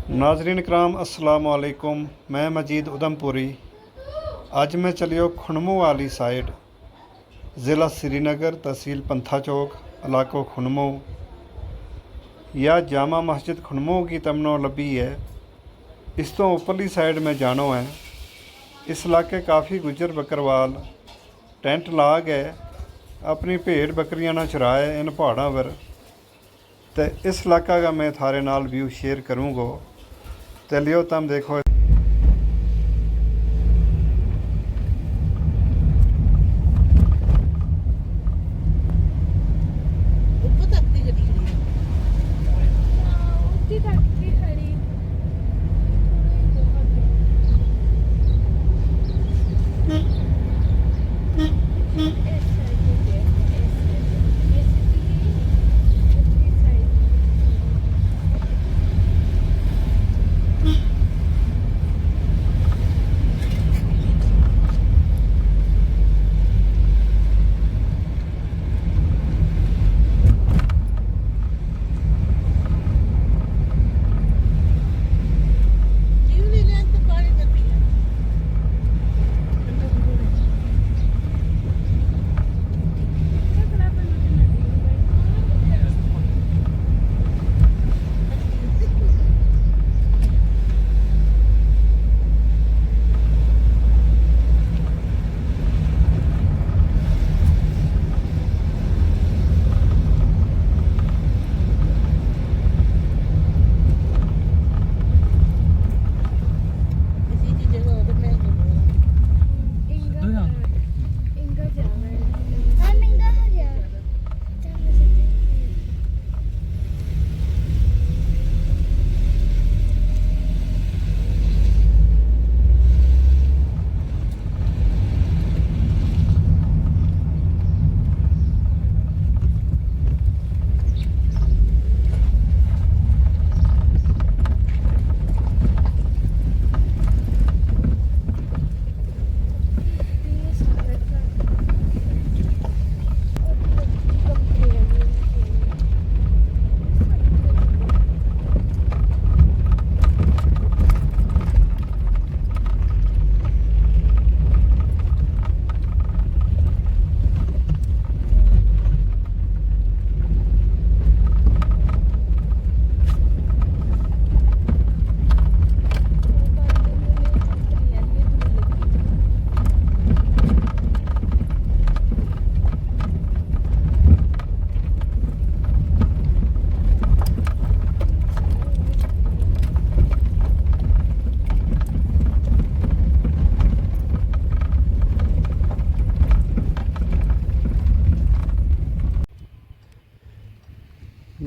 नाजरीन कराम अस्सलाम वालेकुम। मैं मजीद उधमपुरी। अज मैं चलियो खुनमू वाली साइड, ज़िला श्रीनगर, तहसील पंथा चौक, इलाको खुनमू। या जामा मस्जिद खुनमू की तमनो लभी है। इस तो उपरली साइड में जानो है। इस इलाके काफ़ी गुजर बकरवाल टेंट ला गए, अपनी भेड़ बकरियां ना चराए इन पहाड़ों पर। तो इस इलाका का मैं थारे नाल व्यू शेयर करूँगा। चलियो तुम देखो।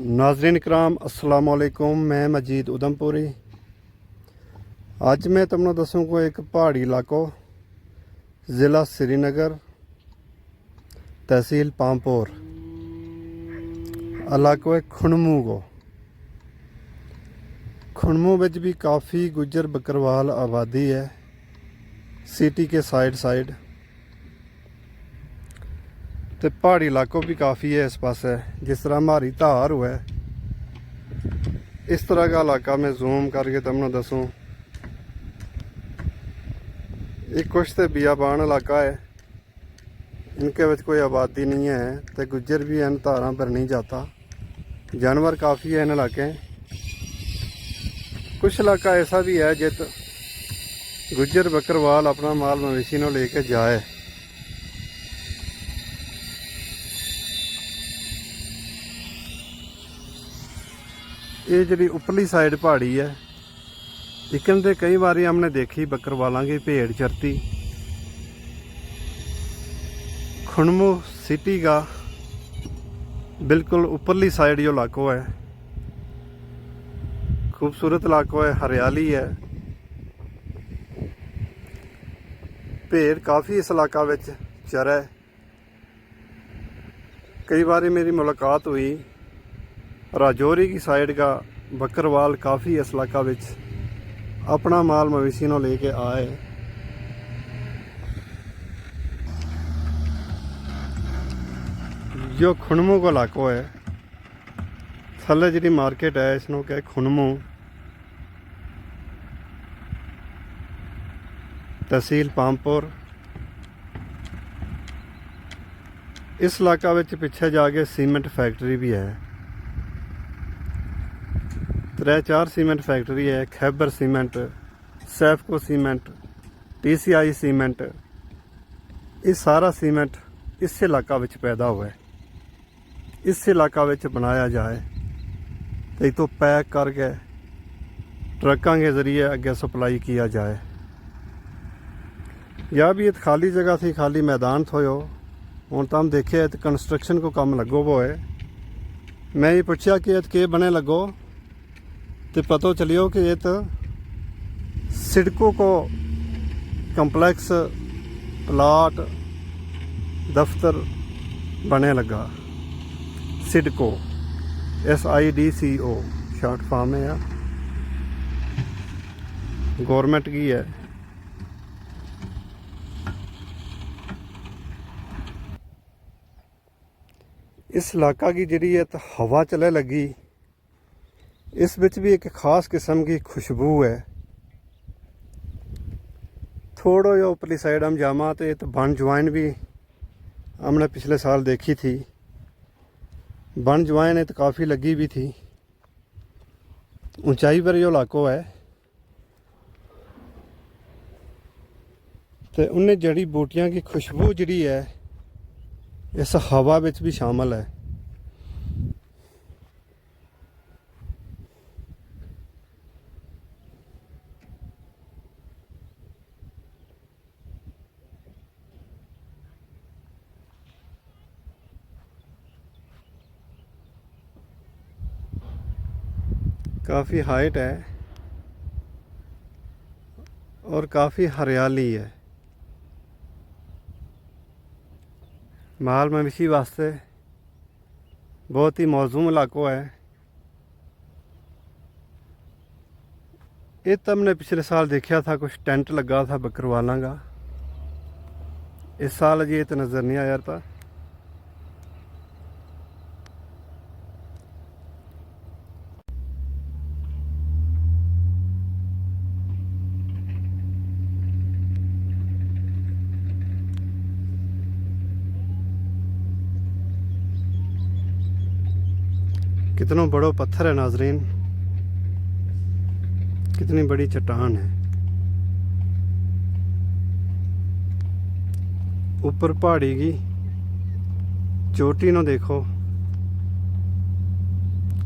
नाजरीन कराम अस्सलाम वालेकुम। मैं मजीद उधमपुरी। अज मैं तुमने दसूँगा एक पहाड़ी इलाको, ज़िला श्रीनगर, तहसील पामपोर, इलाको है खुनमू को। खुनमू में भी काफ़ी गुजर बकरवाल आबादी है, सिटी के साइड तो पहाड़ी इलाकों भी काफ़ी है इस पास है। जिस तरह हमारी धार हुआ है, इस तरह का इलाका मैं जूम करके तुमने दसूँ। एक कुछ तो बियाबान इलाका है, इनके विच कोई आबादी नहीं है, तो गुजर भी इन धारा पर नहीं जाता। जानवर काफ़ी है इन इलाके। कुछ इलाका ऐसा भी है जित गुजर बकरवाल अपना माल मवेशी को लेके जाए। ये जी उपरली साइड पहाड़ी है, इकन ते कई बार हमने देखी बकरवालों की भेड़ चरती। खुनमू सिटी का बिल्कुल ऊपरली साइड जो इलाको है, खूबसूरत इलाको है, हरियाली है। भेड़ काफ़ी इस इलाका विच चरे। कई बार मेरी मुलाकात हुई, राजौरी की साइड का बकरवाल काफ़ी इस इलाका विच अपना माल मवेशी को लेके आए। जो खुनमू का इलाको है, थले जी मार्केट है, इसनों क्या खुनमू। तहसील पामपुर। इस इलाका विच पिछे जाके सीमेंट फैक्ट्री भी है, 3-4 सीमेंट फैक्ट्री है। Khyber cement, Saifco cement, TCI cement, ये सारा सीमेंट इस इलाका विच पैदा हुआ है। इस इलाका विच बनाया जाए तो इतो पैक करके ट्रकों के ज़रिए अगे सप्लाई किया जाए। या भी एक खाली जगह थी, खाली मैदान थोयो, हूँ तो हम देखे इत कंस्ट्रक्शन को काम लगो वो है। मैं ये पूछा कि इत के बने लगो, तो पता चलियो कि इत सिडको को कंप्लेक्स प्लाट दफ्तर बने लगा। सिडको SIDCO शॉर्ट फॉर्म है यार, गवर्नमेंट की है। इस इलाका की जी हवा चले लगी, इस विच भी एक खास किस्म की खुशबू है। थोड़ा जो उपरली साइड हम जामा तो बन जवाइन भी हमने पिछले साल देखी थी। बन जवाइन तो काफ़ी लगी भी थी। ऊंचाई पर जो इलाको है तो उन्हें जड़ी बूटियां की खुशबू जी है इस हवा विच भी शामिल है। काफ़ी हाइट है और काफ़ी हरियाली है। माल मवेशी वास्ते बहुत ही मौजूद इलाको है। ये तो हमने पिछले साल देखा था, कुछ टेंट लगा था बकरवालों का। इस साल अजी ये तो नज़र नहीं आया था। कितना बड़ा पत्थर है नाजरीन, कितनी बड़ी चट्टान है। ऊपर पहाड़ी की चोटी न देखो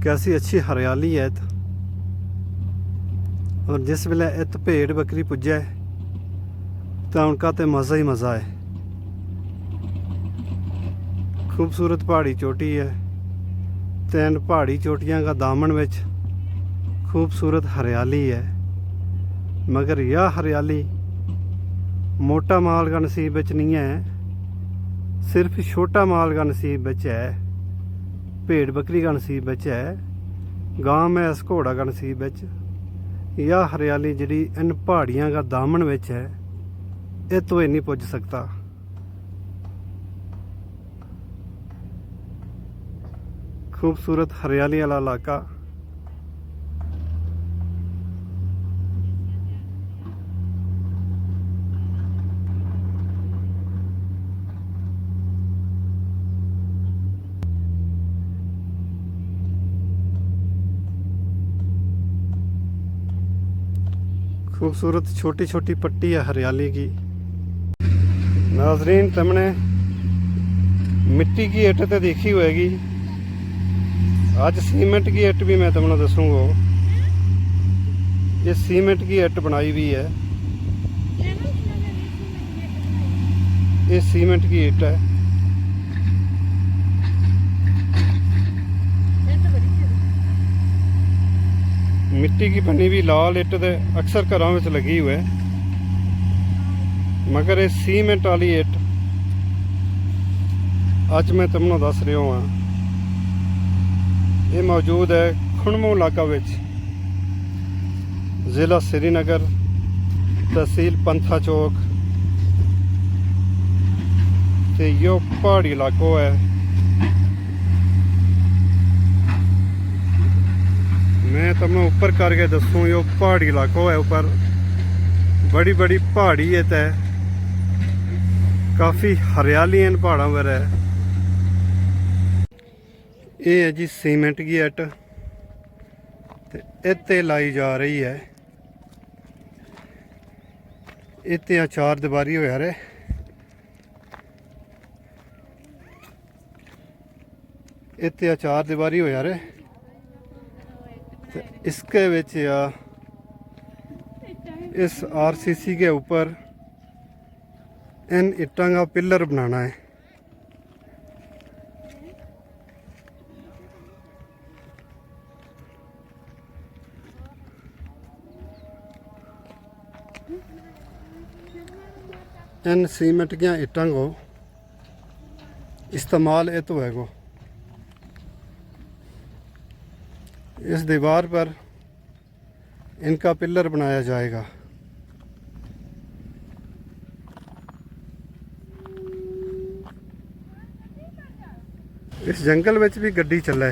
कैसी अच्छी हरियाली है। और जिस वेले इत भेड़ बकरी पुजे तो उनका तो मज़ा ही मज़ा है। खूबसूरत पहाड़ी चोटी है, तैन पहाड़ी चोटियां का दामन विच खूबसूरत हरियाली है। मगर यह हरियाली मोटा माल का नसीब विच नहीं है, सिर्फ छोटा माल का नसीब विच है, भेड़ बकरी का नसीब विच है, गांव में इस घोड़ा का नसीब विच। यह हरियाली जिहड़ी इन पहाड़ियां का दामन विच है, ये तो नहीं पुज सकता। खूबसूरत हरियाली वाला इलाका। खूबसूरत छोटी छोटी पट्टी है हरियाली की। नाजरीन, तुमने मिट्टी की ईट तो देखी होगी, आज सीमेंट की ईट भी मैं तुमने दसूँगा। ये सीमेंट की ईट बनाई हुई है, ये सीमेंट की ईट है। मिट्टी की बनी हुई लाल ईट तो अक्सर घरों में लगी हुई है, मगर ये सीमेंट वाली ईट अज मैं तुमने दस रहा हाँ। ये मौजूद है खुणमू इलाका विच, ज़िला श्रीनगर, तहसील पंथा चौक। तो यो पहाड़ी इलाको है। मैं तुम्हें ऊपर करके दसूँ, यो पहाड़ी इलाको है। ऊपर बड़ी बड़ी पहाड़ी है तय काफ़ी हरियाली इन पहाड़ों पर है। ये है जी सीमेंट की इट ते इत्ते लाई जा रही है। इत्ते चार दीवारी होया रे। इत्ते चार दीवारी होया रे ते इसके विच या इस आरसीसी के ऊपर इन इट्टां का पिलर बनाना है। इन सीमेंट की इट्टां को इस्तेमाल ये तो है को इस दीवार पर इनका पिलर बनाया जाएगा। इस जंगल में भी गड्डी चले।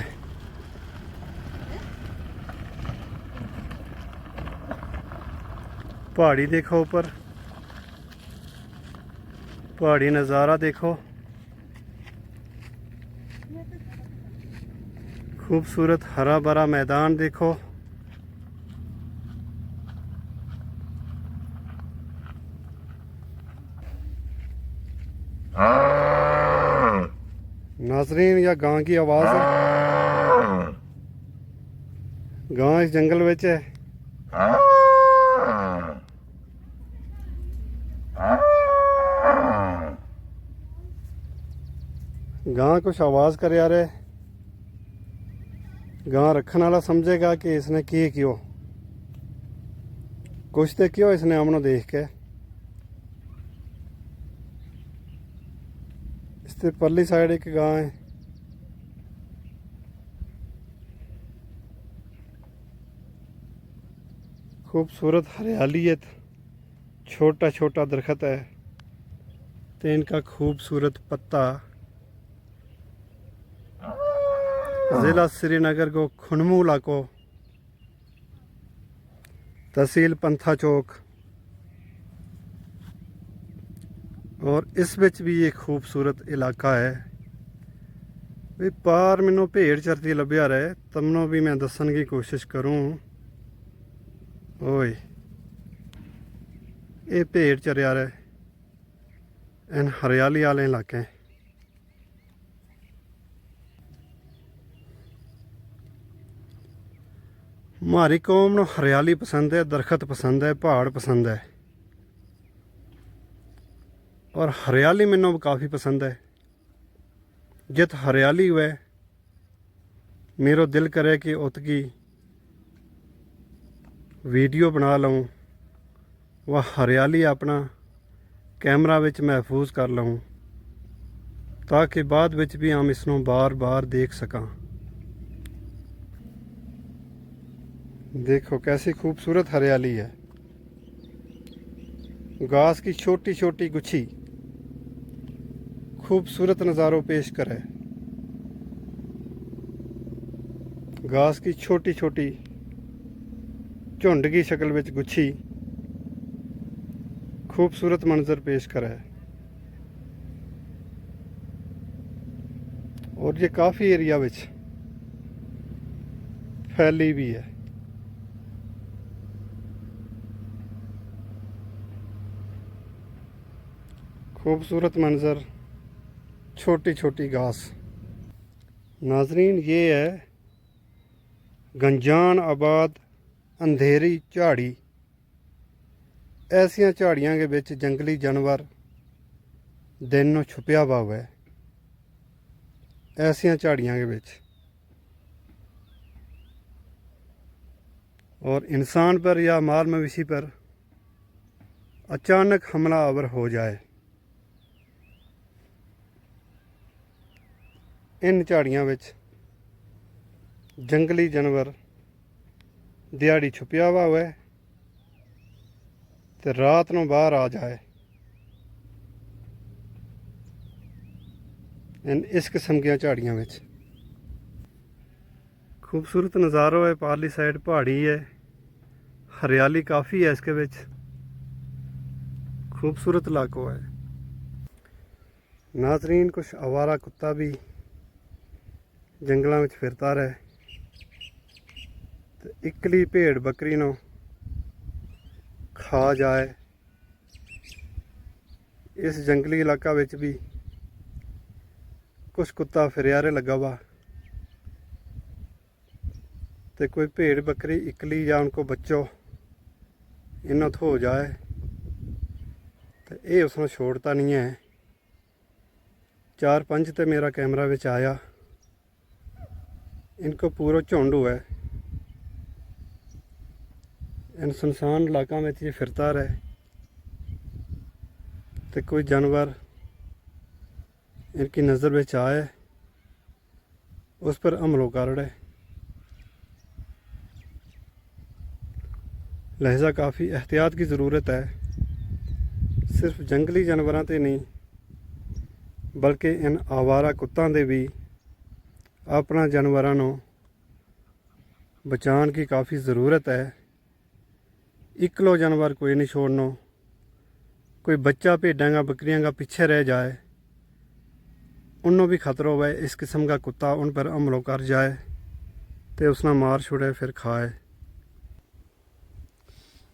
पहाड़ी देखो ऊपर, पहाड़ी नज़ारा देखो, खूबसूरत हरा भरा मैदान देखो। नाज़रीन या गां की आवाज़ है। गां इस जंगल में है। गां कुछ आवाज़ करे यार। गां रखने वाला समझेगा कि इसने की क्यों कुछ तो क्यों इसने आमनों देख के। इससे परली साइड एक गां है। खूबसूरत हरियाली है, छोटा छोटा दरख्त है तो इनका खूबसूरत पत्ता ज़िला श्रीनगर को खुनमू इलाको, तहसील पंथा चौक और इस विच भी ये खूबसूरत इलाका है। भी पार मैनू भेड़ चरती लभ्या रहे तमनों भी मैं दसन की कोशिश करूँ। ओए ये भेड़ चरिया रहे इन हरियाली वाले इलाके। हमारी कौम नूं हरियाली पसंद है, दरख्त पसंद है, पहाड़ पसंद है और हरियाली मैनू भी काफ़ी पसंद है। जित हरियाली हुए मेरो दिल करे कि उत्की वीडियो बना लूँ, वह हरियाली अपना कैमरा विच महफूज कर लूँ ताकि बाद विच भी हम इसनों बार बार देख सकां। देखो कैसी खूबसूरत हरियाली है। घास की छोटी छोटी गुच्छी खूबसूरत नज़ारों पेश करे। घास की छोटी छोटी झुंड की शक्ल में गुच्छी खूबसूरत मंजर पेश करे और ये काफ़ी एरिया विच फैली भी है। खूबसूरत मंजर, छोटी छोटी घास। नाजरीन ये है गंजान आबाद अंधेरी झाड़ी। ऐसिया झाड़ियां के विच जंगली जानवर दिन नूं छुपया हुआ है। ऐसिया झाड़ियां के विच और इंसान पर या माल मवेशी पर अचानक हमलावर हो जाए इन झाड़ियां विच जंगली जानवर दिहाड़ी छुपया हुआ है तो रात नूं बाहर आ जाए। इन इस किस्म की झाड़ियां विच खूबसूरत नज़ारा है। पारली साइड पहाड़ी है, हरियाली काफ़ी है इसके विच। खूबसूरत इलाको है। नाज़रीन, कुछ आवारा कुत्ता भी जंगलों में फिरता रहे तो इकली भेड़ बकरी नो खा जाए। इस जंगली इलाका विच भी कुछ कुत्ता फिरियारे लगा वा तो कोई भेड़ बकरी इकली या उनको बच्चों इन्हों तो हो जाए तो ये उसने छोड़ता नहीं है। 4-5 तो मेरा कैमरा विच आया, इनको पूरा झुंड हुआ है। इन सुनसान इलाकों में ये फिरता रहे तो कोई जानवर इनकी नज़र में आए उस पर हमलों कर रहे। लिहाजा काफ़ी एहतियात की ज़रूरत है, सिर्फ जंगली जानवरों से नहीं बल्कि इन आवारा कुत्तों से भी अपना जानवरों को बचाने की काफ़ी ज़रूरत है। इकलो जानवर कोई नहीं छोड़ना, कोई बच्चा भेड़ां का बकरियां का पीछे रह जाए उन्होंने भी खतरा हुआ है इस किस्म का कुत्ता उन पर हमलों कर जाए तो उसना मार छुड़े फिर खाए।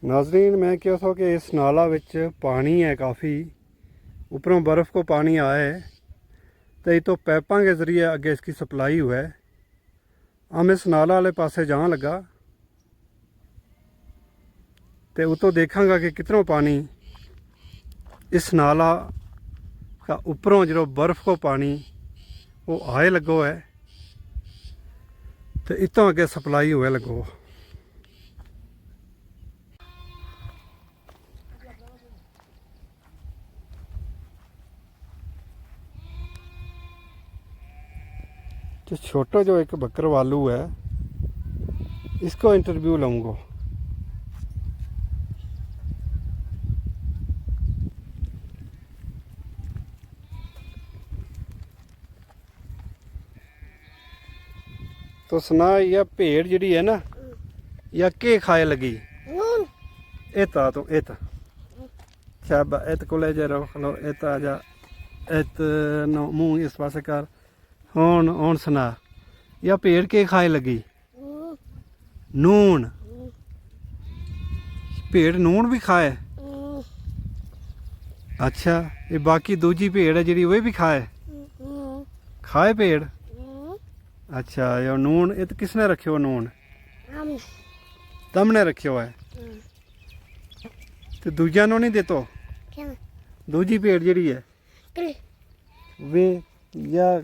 नाज़रीन, मैं क्या था कि इस नाला विच पानी है काफ़ी, ऊपरों बर्फ़ को पानी आया है तो ये तो पैपों के ज़रिए अगे इसकी सप्लाई हुआ है। हम इस नाला वाले पासे जान लगा तो उतो देखांगा कि कितनों पानी इस नाला का ऊपरों जो बर्फ़ को पानी वो आए लगो है तो इतों अगे सप्लाई हुए लगो। जो छोटा जो एक बकरवालू है इसको इंटरव्यू लूँगा। तो सुना, यह भेड़ जी है ना, यह के खाए लगी एता तो एता शाबा एत को ले जा रख लो एता जा एत नो मुँह इस पासे कर। हूँ सुना, यह भेड़ के खाए लगी? नून। भेड़ नून भी खाए? अच्छा, ये बाकी दूजी भेड़ है जी वे भी खाए भेड़? अच्छा, यो नून ये तो किसने रखियो? नून तमने रखियो है तो दूजा नो नहीं देतो? दूजी भेड़ जी है वे या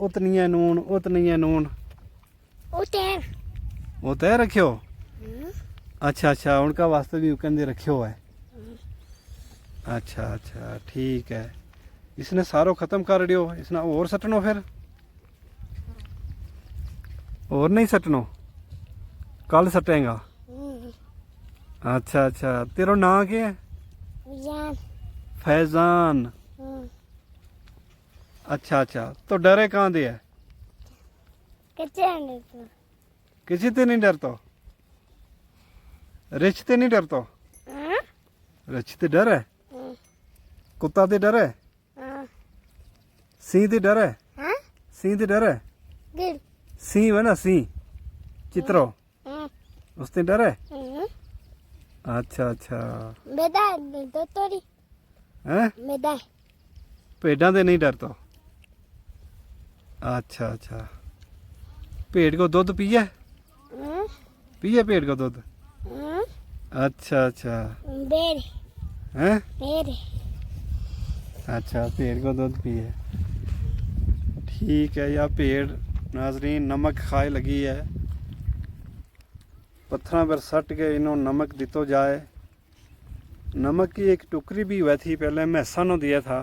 उतनी है नून उतनी है नून वो तय रखियो? अच्छा अच्छा, उनका वास्ते भी उकन दे रखियो है। अच्छा अच्छा ठीक है, इसने सारो ख़त्म कर दियो, इसने और सटनो फिर? और नहीं सटनो, कल सटेगा? अच्छा अच्छा, तेरा नाम क्या है? फैजान। अच्छा अच्छा, तो डरे कहाँ दे है? किसी ते नहीं डरतो? रिछ ते नहीं डरतो? रिछ ते डर है? कुत्ता ते डर है? सिंह ते डर है? सिंह ते डर है? सिंह है ना, सिंह चित्रो उसते डर है? अच्छा अच्छा, भेड़ा ते नहीं डरतो? अच्छा अच्छा, भेड़ को दूध पिए? पिए भेड़ को दूध? अच्छा अच्छा हैं? अच्छा, भेड़ को दूध पिए, ठीक है। या भेड़ नाज़रीन नमक खाए लगी है, पत्थर पर सट के इन्हों नमक दितो जाए। नमक की एक टुकरी भी हुई थी पहले, मैसा ने दिया था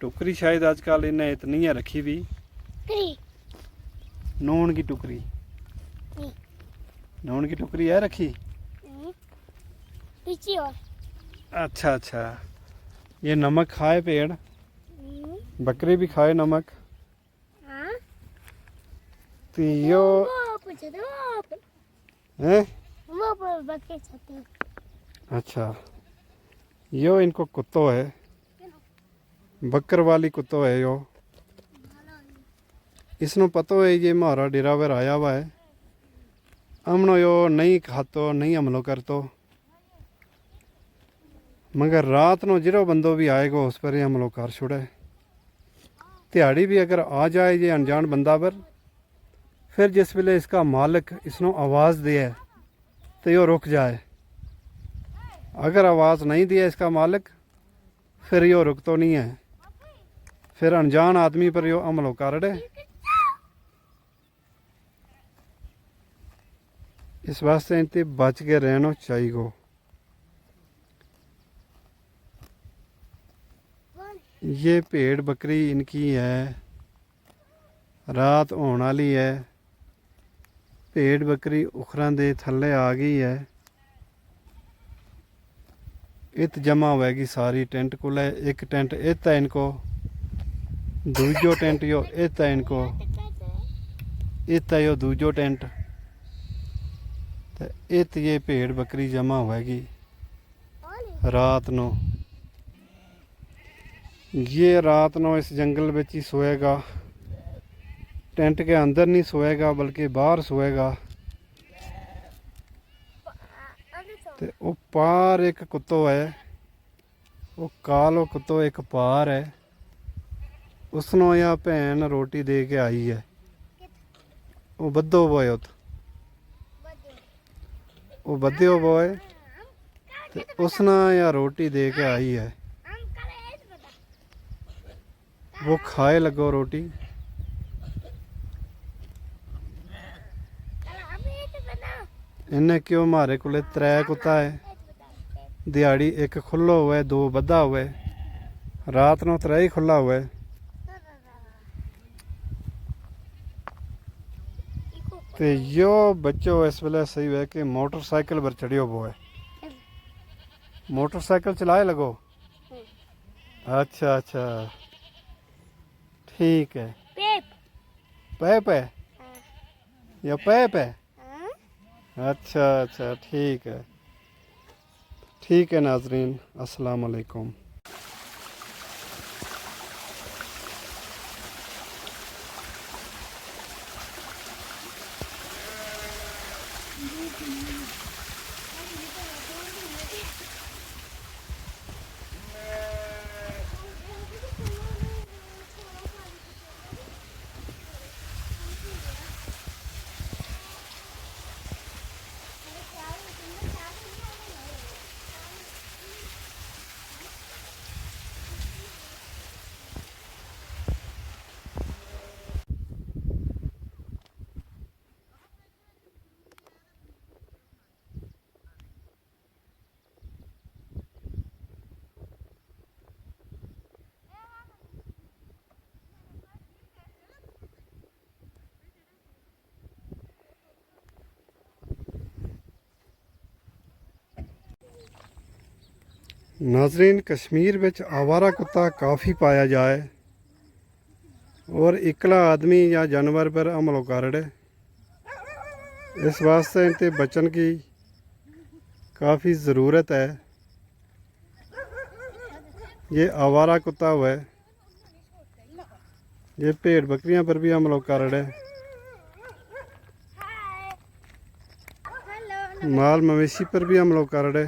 टुकरी, शायद आजकल इन्हें इतनी है रखी भी नून की टुकरी। नून की टुकरी है रखी? अच्छा अच्छा, ये नमक खाए पेड़, बकरी भी खाए नमक तो यो हैं? अच्छा, यो इनको कुत्तो है, बकर वाली कुत्तो है यो। इसनो पतो है ये मारा डेरा पर आया हुआ है। हमनो यो नहीं खातो नहीं हमलो करतो, मगर रात नो जिरो बंदो भी आएगा उस पर ही हमलो कर छुड़े। दिहाड़ी भी अगर आ जाए ये अनजान बंदा पर, फिर जिस वेले इसका मालिक इसनो आवाज़ दे तो यो रुक जाए। अगर आवाज़ नहीं दिया इसका मालिक फिर यो रुक तो नहीं है, फिर अनजान आदमी पर यो हमलो कर दे। इस वास्ते इनते बच के रहना चाहिए। ये भेड़ बकरी इनकी है, रात होने वाली है। भेड़ बकरी उखरां दे थल्ले आ गई है। इत जमा होएगी सारी टेंट को ले। एक टेंट इत है इनको, दूजो टेंट यो इत है इनको, इत है यो दूजो टेंट। तो इत ये भेड़ बकरी जमा होएगी रात नो। ये रात नो इस जंगल में ही सोएगा। टेंट के अंदर नहीं सोएगा बल्कि बाहर सोएगा। ते वो पार एक कुत्तो है, वो कालो कुत्तो एक पार है। उसनों या भैन रोटी दे के आई है। वो बद्धो बोए उत, वो बद्धो बोए ते उसना या रोटी दे के आई है। वो खाए लगो रोटी। इन्हें क्यों मारे को त्रै कुत्ता है। दिहाड़ी एक खुला हुआ है, दो बद्धा हुआ है, रात नो त्रै ही खुला हुआ है। ते यो बच्चो इस वेले सही है कि मोटरसाइकिल पर चढ़ियो वो है। मोटरसाइकिल चलाए लगो। अच्छा अच्छा, ठीक है। पैप है या पैप है? अच्छा अच्छा, ठीक है। ठीक है नाजरीन, अस्सलाम वालेकुम। नाजरीन, कश्मीर में आवारा कुत्ता काफ़ी पाया जाए और इकला आदमी या जानवर पर हमलो कर दे। इस वास्ते इनते बचन की काफ़ी ज़रूरत है। ये आवारा कुत्ता हुआ है, ये भेड़ बकरियां पर भी हमलो कर दे। माल मवेशी पर भी हमलो कर दे।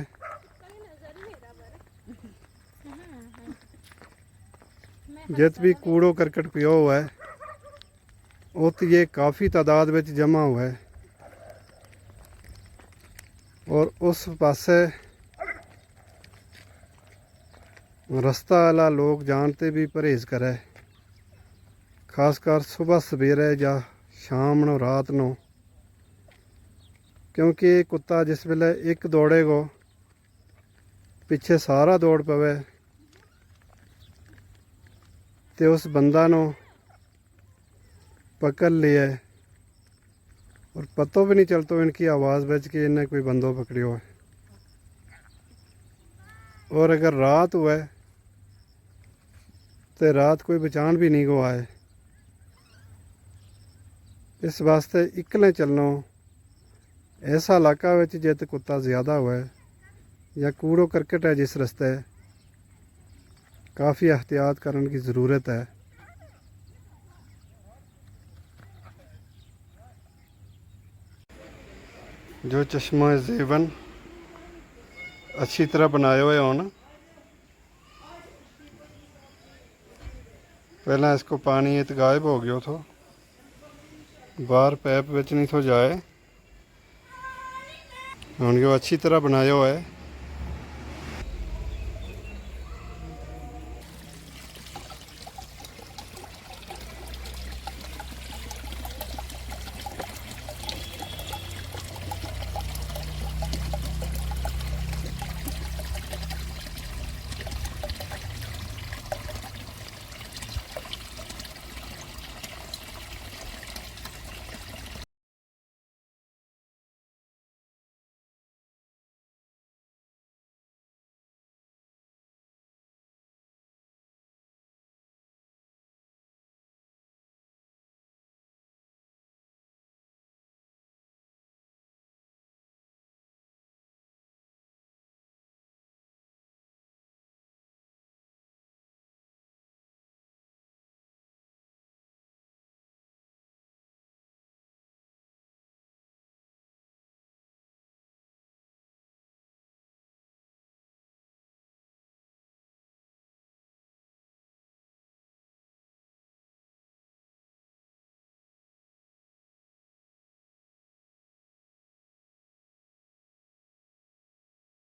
जित भी कूड़ो करकट पियो हुआ है उत ये काफ़ी तादाद में जमा हुआ है। और उस पासे रस्ता वाला लोग जानते भी परहेज़ करे, खासकर सुबह सवेरे या शाम नो रात नो। क्योंकि कुत्ता जिस वेले एक दौड़ेगो पिछे सारा दौड़ पवे तो उस बंदा नो पकड़ लिया और पतो भी नहीं चलता इनकी आवाज़ बच के इन्हें कोई बंदो पकड़ियो है। और अगर रात हुआ तो रात कोई बचान भी नहीं को आए। इस वास्ते इकले चलना, ऐसा इलाका जित कुत्ता ज़्यादा हुआ है या कूड़ो करकट है जिस रस्ते काफ़ी एहतियात करने की ज़रूरत है। जो चश्मा ज़ेवन अच्छी तरह बनाए हुए होन, पहला इसको पानी इत गायब हो गयो थो, बाहर पैप विच नहीं थो जाए। हुण जो अच्छी तरह बनाया हुआ है